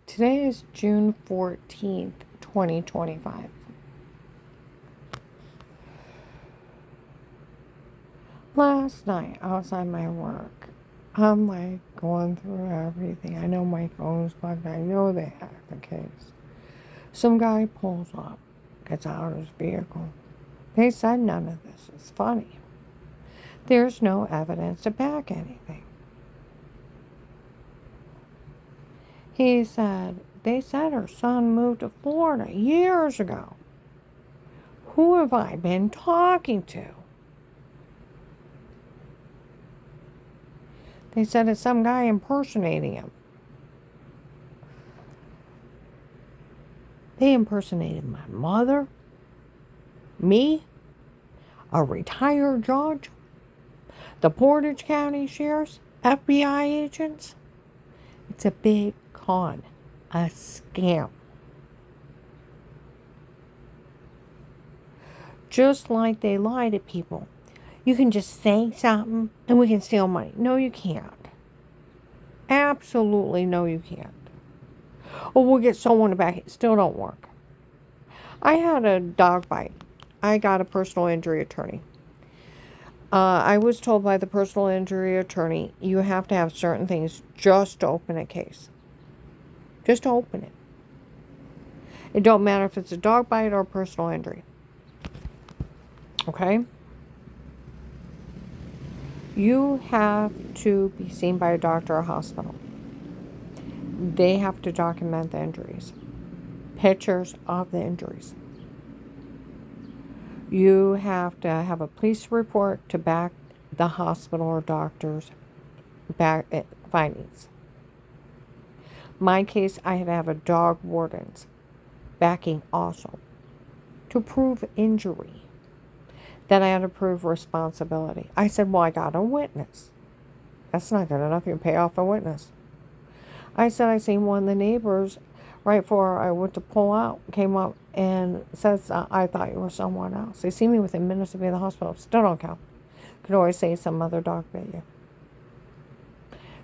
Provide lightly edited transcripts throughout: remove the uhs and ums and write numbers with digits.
Today is June 14th, 2025. Last night, outside my work, I'm like going through everything. I know my phone's bugged. I know they hacked the case. Some guy pulls up, gets out of his vehicle. They said none of this is funny. There's no evidence to back anything. They said her son moved to Florida years ago. Who have I been talking to? They said it's some guy impersonating him. They impersonated my mother, me, a retired judge, the Portage County Sheriff's, FBI agents. It's a big con, a scam. Just like they lie to people. You can just say something and we can steal money. No, you can't. Absolutely no, you can't. Or we'll get someone back. It still don't work. I had a dog bite. I got a personal injury attorney. I was told by the personal injury attorney, you have to have certain things just to open a case. Just to open it. It don't matter if it's a dog bite or a personal injury. Okay? You have to be seen by a doctor or hospital. They have to document the injuries. Pictures of the injuries. You have to have a police report to back the hospital or doctor's findings. My case, I had to have a dog warden's backing also to prove injury. Then I had to prove responsibility. I said, well, I got a witness. That's not good enough. You pay off a witness. I said, I seen one of the neighbors right before I went to pull out, came up and says, I thought you were someone else. They see me within minutes of being in the hospital. Still don't count. Could always say some other dog bit you.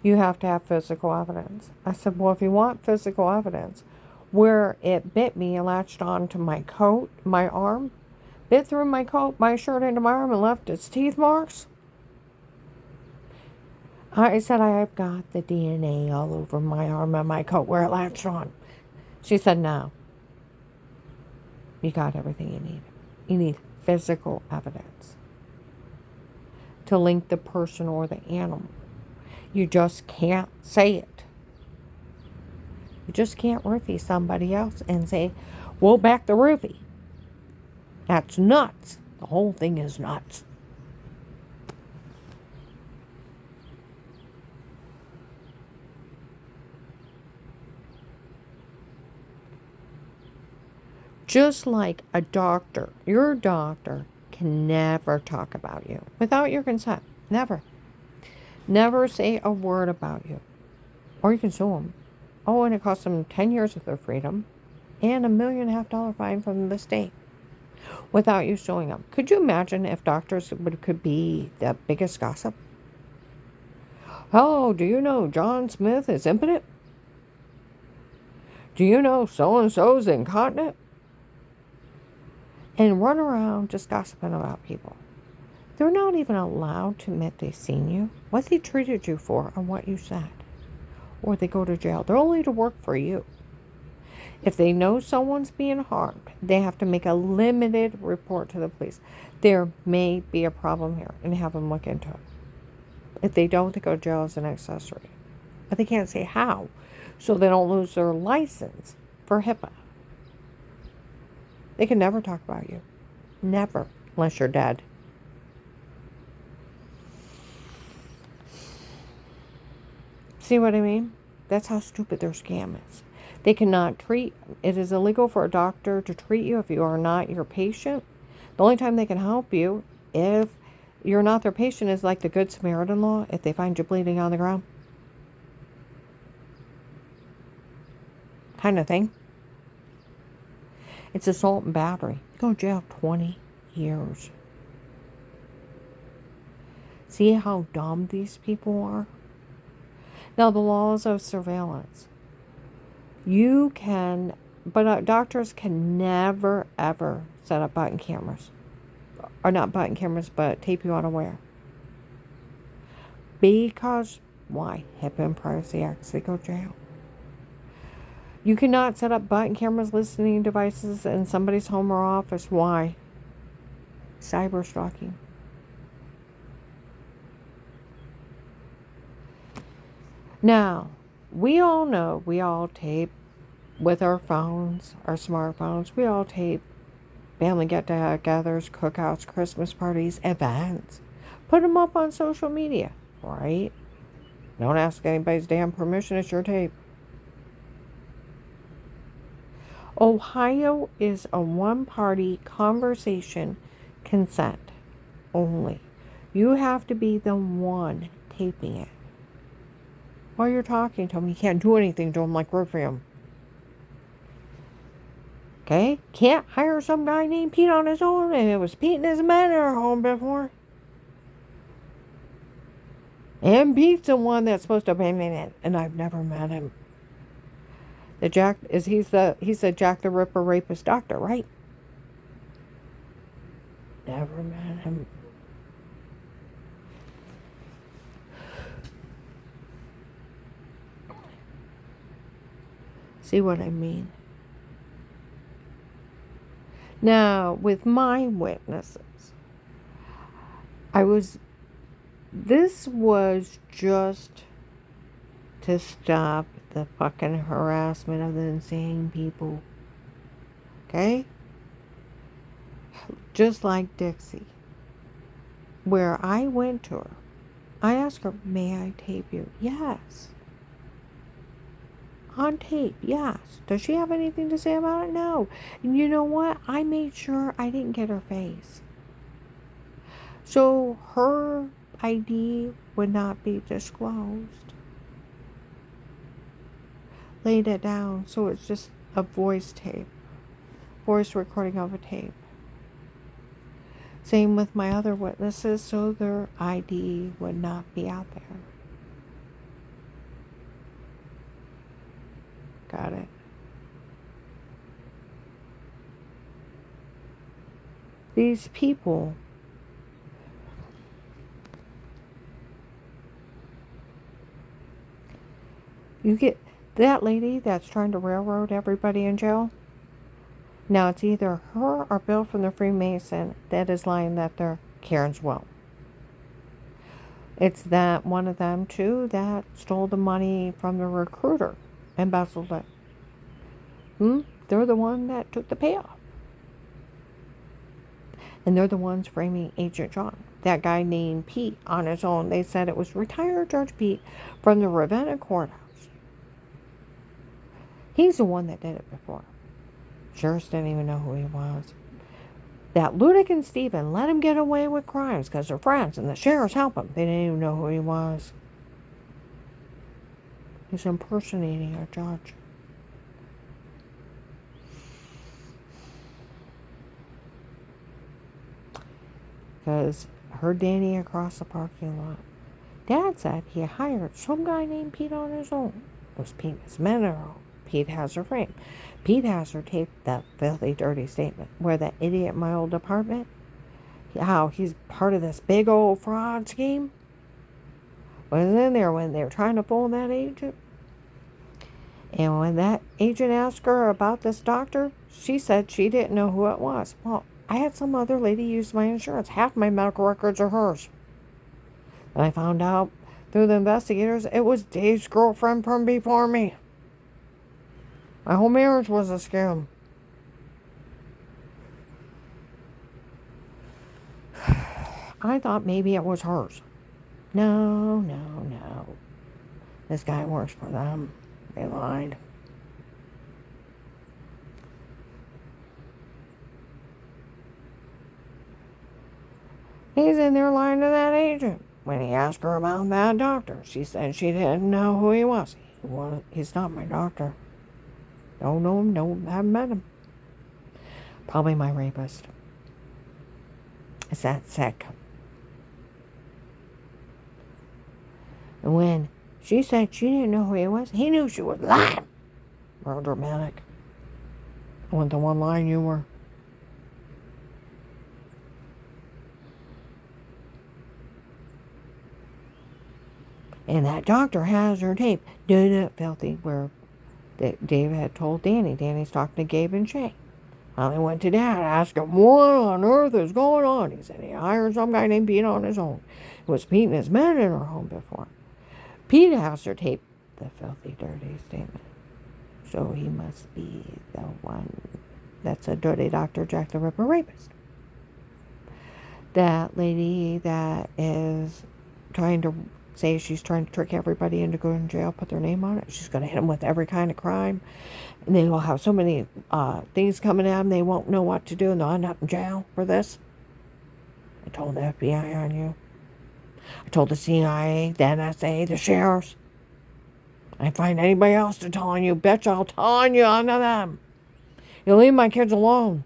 You have to have physical evidence. I said, well, if you want physical evidence, where it bit me and latched onto my coat, my arm, bit through my coat, my shirt into my arm and left its teeth marks. I said, I've got the DNA all over my arm and my coat where it latched on. She said, no. You got everything you need. You need physical evidence to link the person or the animal. You just can't say it. You just can't roofie somebody else and say, we'll back the roofie. That's nuts. The whole thing is nuts. Just like a doctor, your doctor can never talk about you without your consent. Never. Never say a word about you. Or you can sue them. Oh, and it costs them 10 years of their freedom and $1.5 million fine from the state without you suing them. Could you imagine if doctors could be the biggest gossip? Oh, do you know John Smith is impotent? Do you know so-and-so's incontinent? And run around just gossiping about people. They're not even allowed to admit they've seen you, what they treated you for, or what you said. Or they go to jail. They're only to work for you. If they know someone's being harmed, they have to make a limited report to the police. There may be a problem here and have them look into it. If they don't, they go to jail as an accessory. But they can't say how, so they don't lose their license for HIPAA. They can never talk about you. Never, unless you're dead. See what I mean? That's how stupid their scam is. They cannot treat, it is illegal for a doctor to treat you if you are not your patient. The only time they can help you if you're not their patient is like the Good Samaritan law, if they find you bleeding on the ground. Kind of thing. It's assault and battery. You go to jail 20 years. See how dumb these people are? Now, the laws of surveillance. You can, but doctors can never, ever set up button cameras. Or not button cameras, but tape you unaware. Because, why? HIPAA and Privacy Act, they go to jail. You cannot set up button cameras, listening devices in somebody's home or office. Why? Cyber stalking. Now, we all know, we all tape with our phones, our smartphones. We all tape family get-togethers, cookouts, Christmas parties, events. Put them up on social media, right? Don't ask anybody's damn permission. It's your tape. Ohio is a one-party conversation consent only. You have to be the one taping it. While you're talking to them, you can't do anything to them like work for them. Okay? Can't hire some guy named Pete on his own, and it was Pete and his men in our home before. And Pete's the one that's supposed to be in it, and I've never met him. He's the Jack the Ripper rapist doctor, right? Never met him. See what I mean? Now, with my witnesses, this was just to stop the fucking harassment of the insane people. Okay? Just like Dixie, where I went to her. I asked her, may I tape you? Yes. On tape, yes. Does she have anything to say about it? No. And you know what? I made sure I didn't get her face. So her ID would not be disclosed. Laid it down, so it's just a voice tape. Voice recording of a tape. Same with my other witnesses, so their ID would not be out there. Got it. These people you get that lady that's trying to railroad everybody in jail. Now it's either her or Bill from the Freemason that is lying that they're Karen's will. It's that one of them too that stole the money from the recruiter, embezzled it. They're the one that took the payoff. And they're the ones framing Agent John. That guy named Pete on his own. They said it was retired Judge Pete from the Ravenna courthouse. He's the one that did it before. Sheriffs didn't even know who he was. That Ludick and Steven let him get away with crimes because they're friends and the sheriffs help him. They didn't even know who he was. He's impersonating a judge. Because heard Danny across the parking lot. Dad said he hired some guy named Pete on his own. It was Pete's Mineral. Pete has her frame. Pete has her taped that filthy, dirty statement where that idiot in my old apartment, how he's part of this big old fraud scheme, was in there when they were trying to fool that agent. And when that agent asked her about this doctor, she said she didn't know who it was. Well, I had some other lady use my insurance. Half my medical records are hers. And I found out through the investigators it was Dave's girlfriend from before me. My whole marriage was a scam. I thought maybe it was hers. No. This guy works for them. They lied. He's in there lying to that agent. When he asked her about that doctor, she said she didn't know who he was. He's not my doctor. Don't know him, haven't met him. Probably my rapist. It's that sick. And when she said she didn't know who he was, he knew she was lying. Real dramatic. I want the one line humor. And that doctor has her tape. Did it, filthy, where Dave had told Danny. Danny's talking to Gabe and Shay. Finally went to Dad, asked him what on earth is going on. He said he hired some guy named Pete on his own. He was Pete and his men in her home before. Pete has her tape, the filthy, dirty statement. So he must be the one that's a dirty Dr. Jack the Ripper rapist. That lady that is trying to say she's trying to trick everybody into going to jail, put their name on it. She's going to hit them with every kind of crime. And they will have so many things coming at them, they won't know what to do, and they'll end up in jail for this. I told the FBI on you. I told the CIA, the NSA, the sheriffs. I find anybody else to tell on you, bitch, I'll tell on you onto them. You leave my kids alone.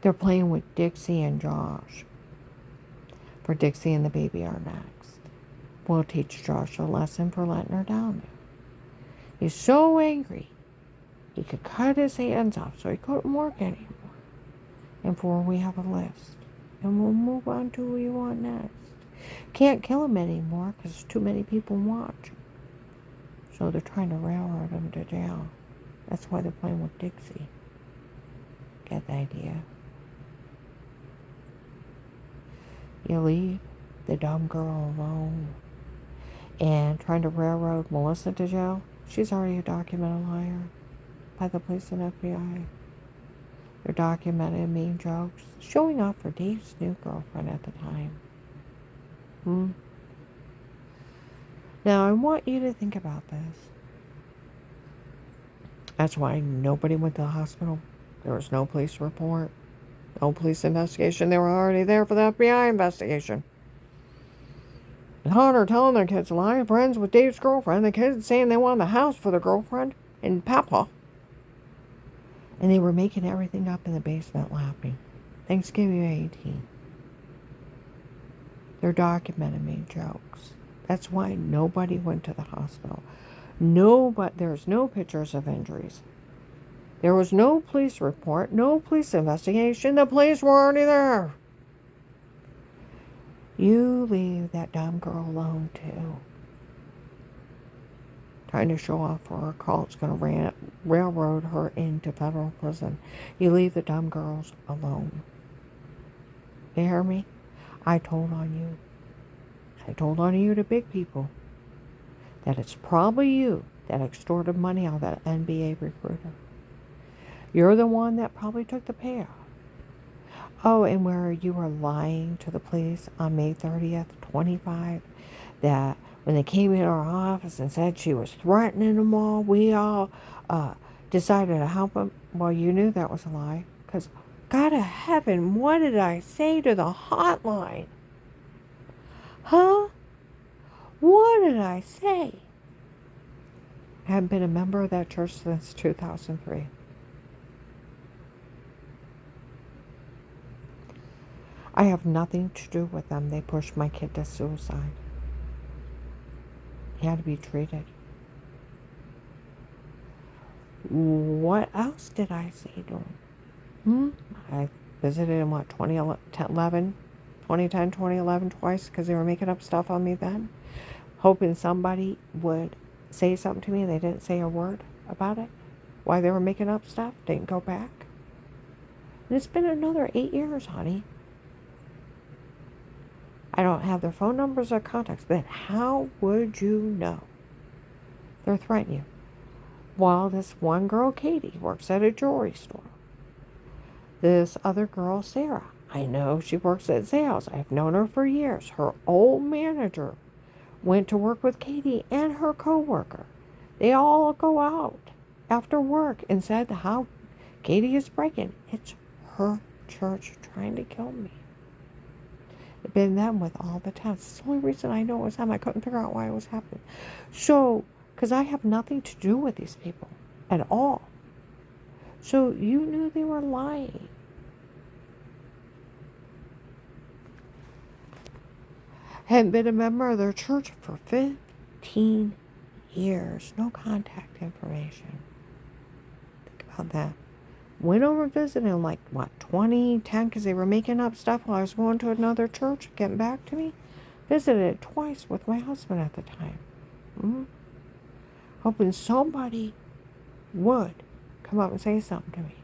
They're playing with Dixie and Josh. For Dixie and the baby are next. We'll teach Josh a lesson for letting her down. He's so angry, he could cut his hands off so he couldn't work anymore. And for we have a list. And we'll move on to who you want next. Can't kill him anymore because too many people watch. So they're trying to railroad him to jail. That's why they're playing with Dixie. Get the idea? You leave the dumb girl alone and trying to railroad Melissa to jail. She's already a documented liar by the police and FBI. They're documenting mean jokes, showing off for Dave's new girlfriend at the time. Now, I want you to think about this. That's why nobody went to the hospital. There was no police report, no police investigation. They were already there for the FBI investigation. And Hunter telling their kids lying friends with Dave's girlfriend. The kids saying they wanted the house for their girlfriend and Papa. And they were making everything up in the basement laughing. Thanksgiving 18. They're documenting me jokes. That's why nobody went to the hospital. There's no pictures of injuries. There was no police report, no police investigation. The police were already there. You leave that dumb girl alone, too. Trying to show off for her cult's going to railroad her into federal prison. You leave the dumb girls alone. You hear me? I told on you. I told on you to big people that it's probably you that extorted money out of that NBA recruiter. You're the one that probably took the payout. Oh, and where you were lying to the police on May 30th, 25, that when they came in our office and said she was threatening them all, we all decided to help them. Well, you knew that was a lie. Because, God of heaven, what did I say to the hotline? Huh? What did I say? I haven't been a member of that church since 2003. I have nothing to do with them. They pushed my kid to suicide. He had to be treated. What else did I say to him? I visited him, 2010, 2011 twice because they were making up stuff on me then. Hoping somebody would say something to me and they didn't say a word about it. Why they were making up stuff. Didn't go back. And it's been another 8 years, honey. I don't have their phone numbers or contacts. Then how would you know? They're threatening you. While this one girl, Katie, works at a jewelry store. This other girl, Sarah, I know she works at Zales. I've known her for years. Her old manager went to work with Katie and her coworker. They all go out after work and said how Katie is breaking. It's her church trying to kill me. It's been them with all the tests. It's the only reason I know it was them. I couldn't figure out why it was happening. So, because I have nothing to do with these people at all. So you knew they were lying. Hadn't been a member of their church for 15 years. No contact information. Think about that. Went over and visited in 2010, because they were making up stuff while I was going to another church, getting back to me. Visited it twice with my husband at the time. Hoping somebody would come up and say something to me.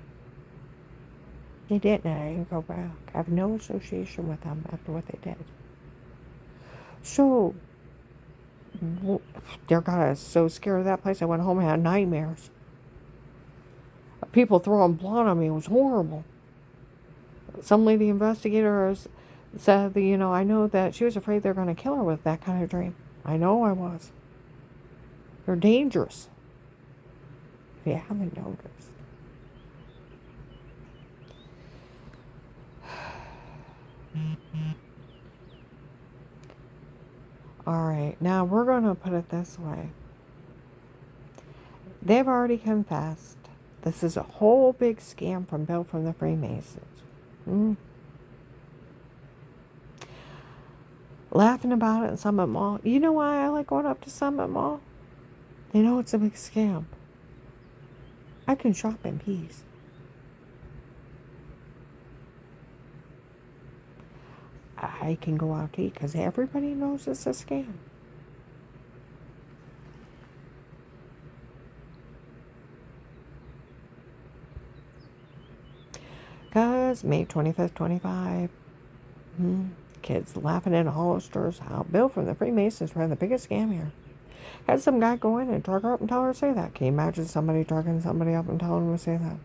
They didn't, and I didn't go back. I have no association with them after what they did. So, dear God, I was so scared of that place. I went home and had nightmares. People throwing blood on me. It was horrible. Some lady investigator said that, I know that she was afraid they're going to kill her with that kind of dream. I know I was. They're dangerous. If you haven't noticed. Alright, now we're going to put it this way. They've already confessed. This is a whole big scam from Bill from the Freemasons. Laughing about it in Summit Mall. You know why I like going up to Summit Mall? They know it's a big scam. I can shop in peace. I can go out to eat because everybody knows it's a scam. Because May 25th, 25, kids laughing in Hollister's how Bill from the Freemasons ran the biggest scam here. Had some guy go in and drug her up and tell her to say that. Can you imagine somebody drugging somebody up and telling them to say that?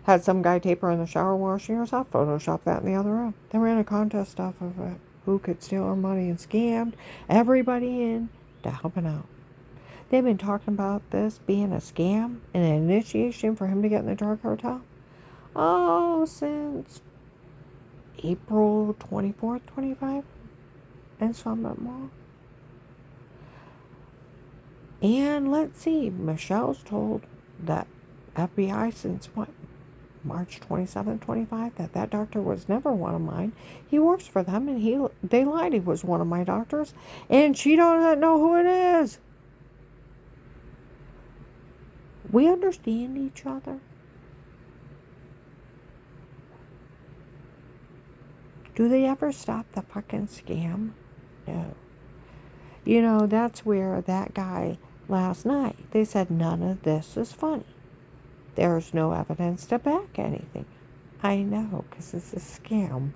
Had some guy tape her in the shower washing herself, Photoshop that in the other room. They ran a contest off of it. Who could steal her money and scammed everybody in to helping out. They've been talking about this being a scam and an initiation for him to get in the drug cartel. Oh, since April 24th, 25 in Summit Mall. And let's see, Michelle's told that FBI since March 27th, 25, that doctor was never one of mine. He works for them, and they lied he was one of my doctors, and she doesn't know who it is. We understand each other. Do they ever stop the fucking scam? No. That's where that guy last night, they said none of this is funny. There's no evidence to back anything. I know, because it's a scam.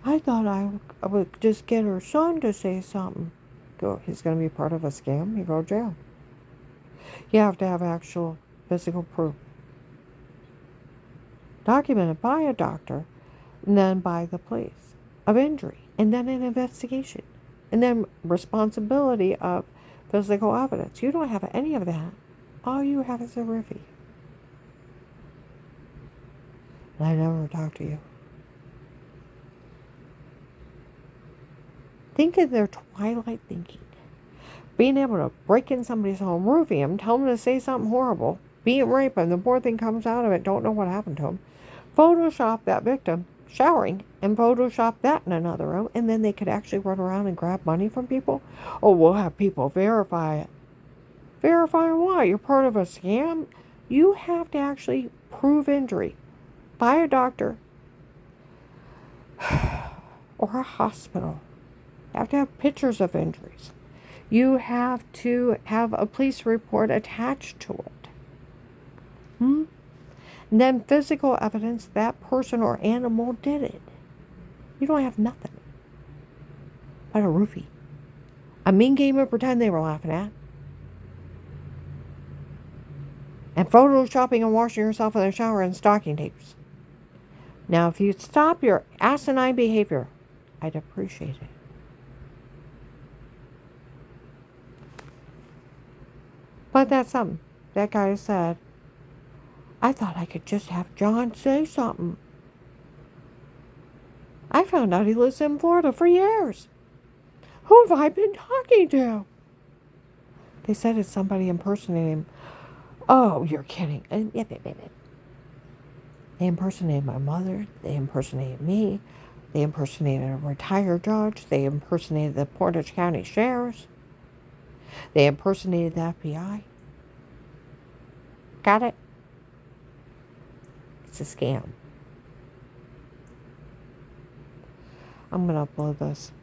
I thought I would just get her son to say something. He's going to be part of a scam. You go to jail. You have to have actual physical proof. Documented by a doctor, and then by the police, of injury, and then an investigation, and then responsibility of physical evidence. You don't have any of that. All you have is a riffy. And I never talk to you. Think of their twilight thinking. Being able to break in somebody's home, roofing them, tell them to say something horrible, being raped, and the poor thing comes out of it, don't know what happened to them. Photoshop that victim showering and Photoshop that in another room, and then they could actually run around and grab money from people. Oh, we'll have people verify it. Verify why? You're part of a scam? You have to actually prove injury by a doctor or a hospital. You have to have pictures of injuries. You have to have a police report attached to it. And then physical evidence that person or animal did it. You don't have nothing but a roofie. A mean game of pretend they were laughing at. And photoshopping and washing yourself in the shower in stocking tapes. Now, if you'd stop your asinine behavior, I'd appreciate it. But that's something. That guy said, I thought I could just have John say something. I found out he lives in Florida for years. Who have I been talking to? They said it's somebody impersonating him. Oh, you're kidding. They impersonated my mother. They impersonated me. They impersonated a retired judge. They impersonated the Portage County Sheriffs. They impersonated the FBI. Got it? It's a scam. I'm going to upload this.